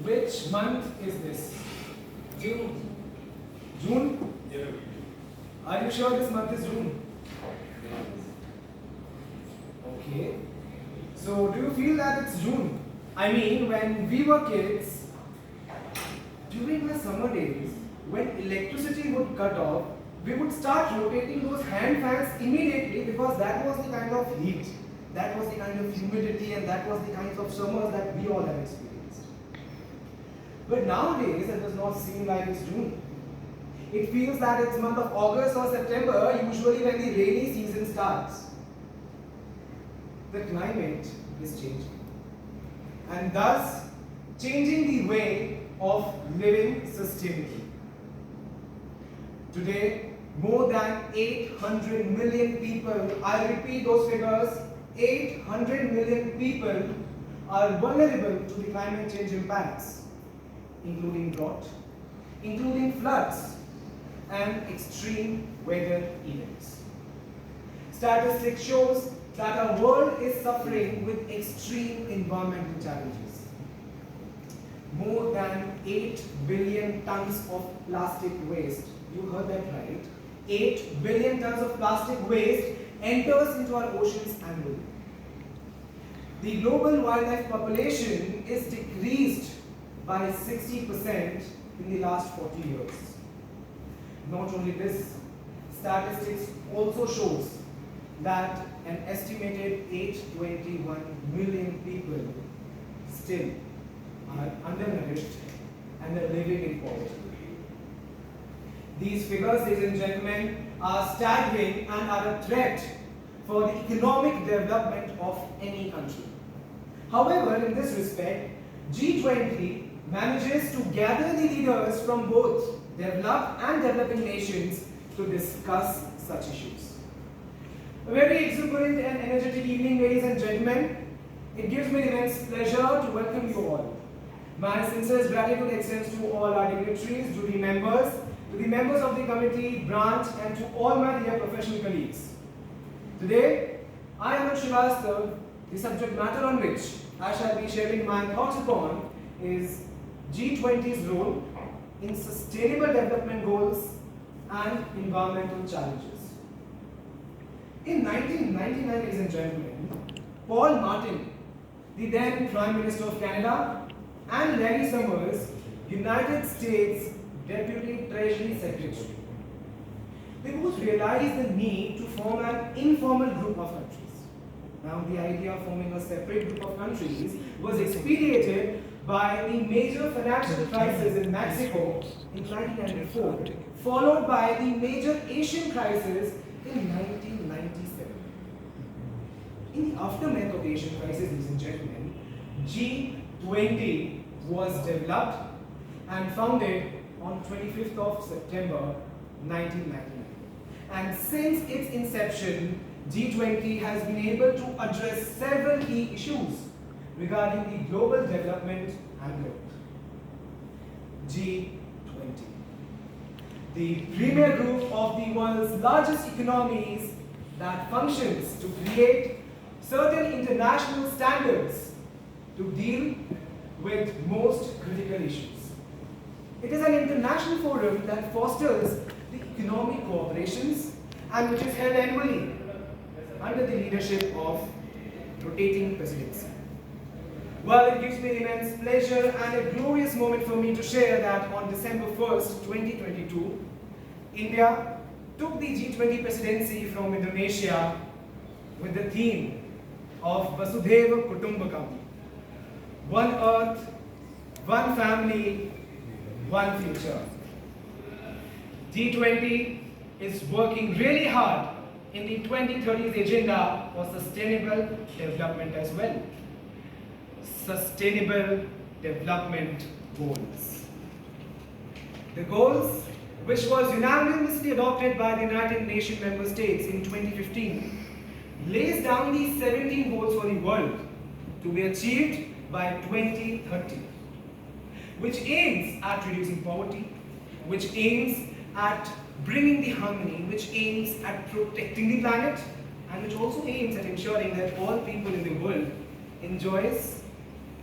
Which month is this? June. June? Yeah. Are you sure this month is June? Okay. So do you feel that it's June? I mean, when we were kids, during the summer days, when electricity would cut off, we would start rotating those hand fans immediately because that was the kind of heat, that was the kind of humidity, and that was the kinds of summers that we all have experienced. But nowadays, it does not seem like it's June. It feels that it's month of August or September, usually when the rainy season starts. The climate is changing, and thus changing the way of living sustainably. Today, more than 800 million people, I repeat those figures, 800 million people are vulnerable to the climate change impacts, including drought, including floods, and extreme weather events. Statistics shows that our world is suffering with extreme environmental challenges. More than 8 billion tons of plastic waste, you heard that right, 8 billion tons of plastic waste enters into our oceans annually. The global wildlife population is decreased by 60% in the last 40 years. Not only this, statistics also shows that an estimated 821 million people still are undernourished and are living in poverty. These figures, ladies and gentlemen, are staggering and are a threat for the economic development of any country. However, in this respect, G20 manages to gather the leaders from both developed and developing nations to discuss such issues. A very exuberant and energetic evening, ladies and gentlemen. It gives me immense pleasure to welcome you all. My sincerest gratitude extends to all our dignitaries, to the members of the committee, branch, and to all my dear professional colleagues. Today, I am Srivastava. The subject matter on which I shall be sharing my thoughts upon is G20's role in sustainable development goals and environmental challenges. In 1999, ladies and gentlemen, Paul Martin, the then Prime Minister of Canada, and Larry Summers, United States Deputy Treasury Secretary, they both realized the need to form an informal group of countries. Now, the idea of forming a separate group of countries was expedited by the major financial crisis in Mexico in 1994, followed by the major Asian crisis in 1997. In the aftermath of the Asian crisis, ladies and gentlemen, G20 was developed and founded on 25th of September 1999. And since its inception, G20 has been able to address several key issues regarding the global development and growth. G20, the premier group of the world's largest economies that functions to create certain international standards to deal with most critical issues. It is an international forum that fosters the economic cooperations and which is held annually under the leadership of rotating presidency. Well, it gives me immense pleasure and a glorious moment for me to share that on December 1st, 2022, India took the G20 presidency from Indonesia with the theme of Vasudhaiva Kutumbakam. One earth, one family, one future. G20 is working really hard in the 2030s agenda for sustainable development as well. Sustainable development goals. The goals, which was unanimously adopted by the United Nations member states in 2015, lays down the 17 goals for the world to be achieved by 2030, which aims at reducing poverty, which aims at bringing the harmony, which aims at protecting the planet, and which also aims at ensuring that all people in the world enjoys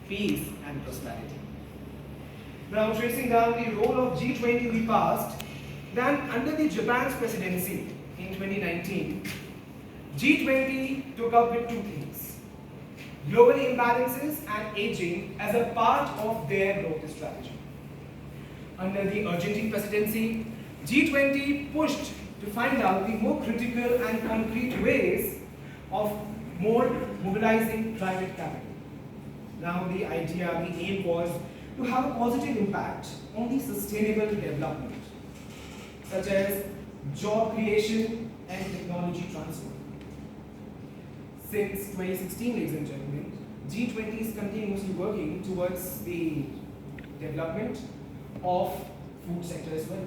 peace and prosperity. Now tracing down the role of G20 in the past, then under the Japan's presidency in 2019, G20 took up with two things: global imbalances and aging as a part of their growth strategy. Under the Argentine presidency, G20 pushed to find out the more critical and concrete ways of more mobilizing private capital. Now the idea, the aim was to have a positive impact on the sustainable development, such as job creation and technology transfer. Since 2016, ladies and gentlemen, G20 is continuously working towards the development of food sector as well.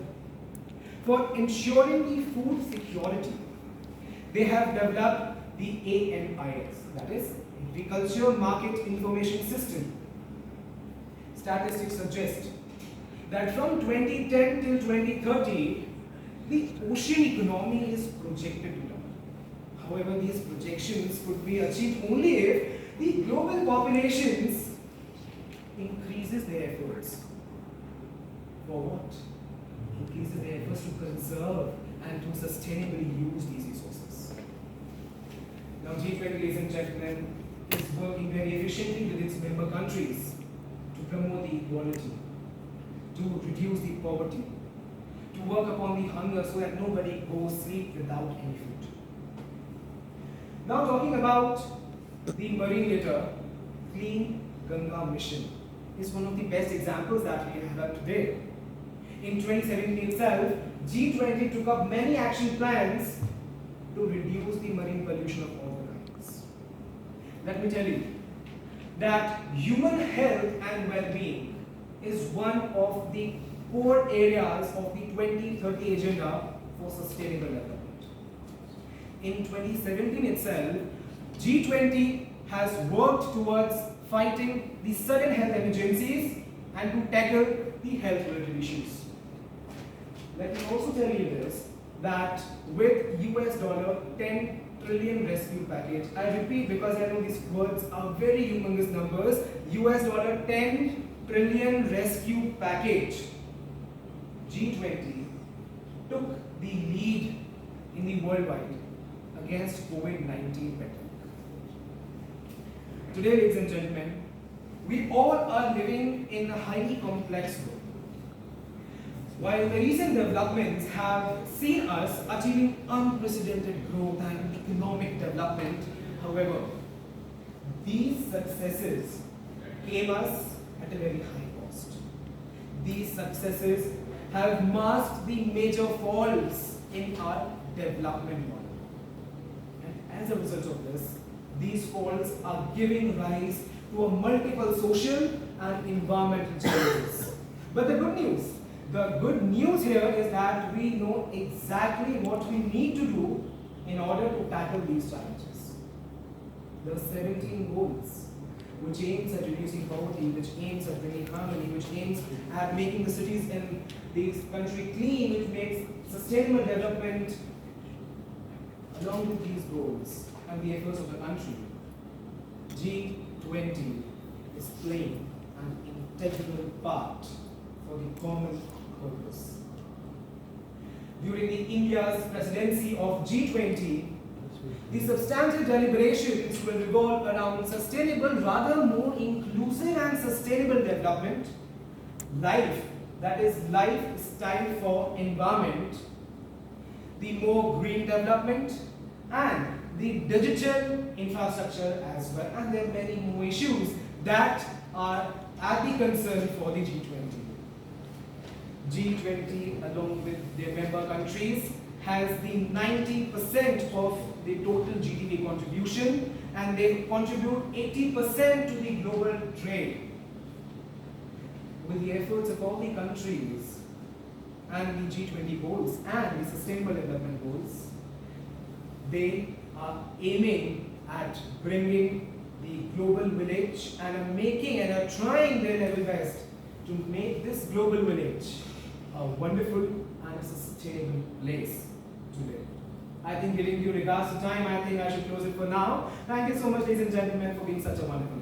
For ensuring the food security, they have developed the AMIS, that is Agriculture Market Information System. Statistics suggest that from 2010 till 2030, the ocean economy is projected to double. However, these projections could be achieved only if the global populations increases their efforts. For what? Increases their efforts to conserve and to sustainably use these resources. Now G20, ladies and gentlemen, is working very efficiently with its member countries to promote the equality, to reduce the poverty, to work upon the hunger so that nobody goes sleep without any food. Now talking about the marine litter, Clean Ganga mission is one of the best examples that we have today. In 2017 itself, G20 took up many action plans to reduce the marine pollution of all kinds. Let me tell you that human health and well-being is one of the core areas of the 2030 agenda for sustainable development. In 2017 itself, G20 has worked towards fighting the sudden health emergencies and to tackle the health-related issues. Let me also tell you this, that with $10 trillion rescue package, I repeat because I know these words are very humongous numbers, $10 trillion rescue package, G20 took the lead in the worldwide against COVID-19 pandemic. Today, ladies and gentlemen, we all are living in a highly complex world. While the recent developments have seen us achieving unprecedented growth and economic development, however, these successes came us at a very high cost. These successes have masked the major faults in our development model. And as a result of this, these faults are giving rise to a multiple social and environmental challenges. But the good news here is that we know exactly what we need to do in order to tackle these challenges. There are 17 goals which aims at reducing poverty, which aims at bringing harmony, which aims at making the cities in this country clean, which makes sustainable development. Along with these goals and the efforts of the country, G20 is playing an integral part for the common purpose. During the India's presidency of G20, the substantive deliberations will revolve around sustainable, rather more inclusive and sustainable development, life, that is lifestyle for environment, the more green development, and the digital infrastructure as well. And there are many more issues that are at the concern for the G20. G20, along with their member countries, has the 90% of the total GDP contribution, and they contribute 80% to the global trade. With the efforts of all the countries and the G20 goals and the sustainable development goals, they are aiming at bringing the global village and are making and are trying their level best to make this global village a wonderful and a sustainable place to live. I think, giving you regards to time, I think I should close it for now. Thank you so much, ladies and gentlemen, for being such a wonderful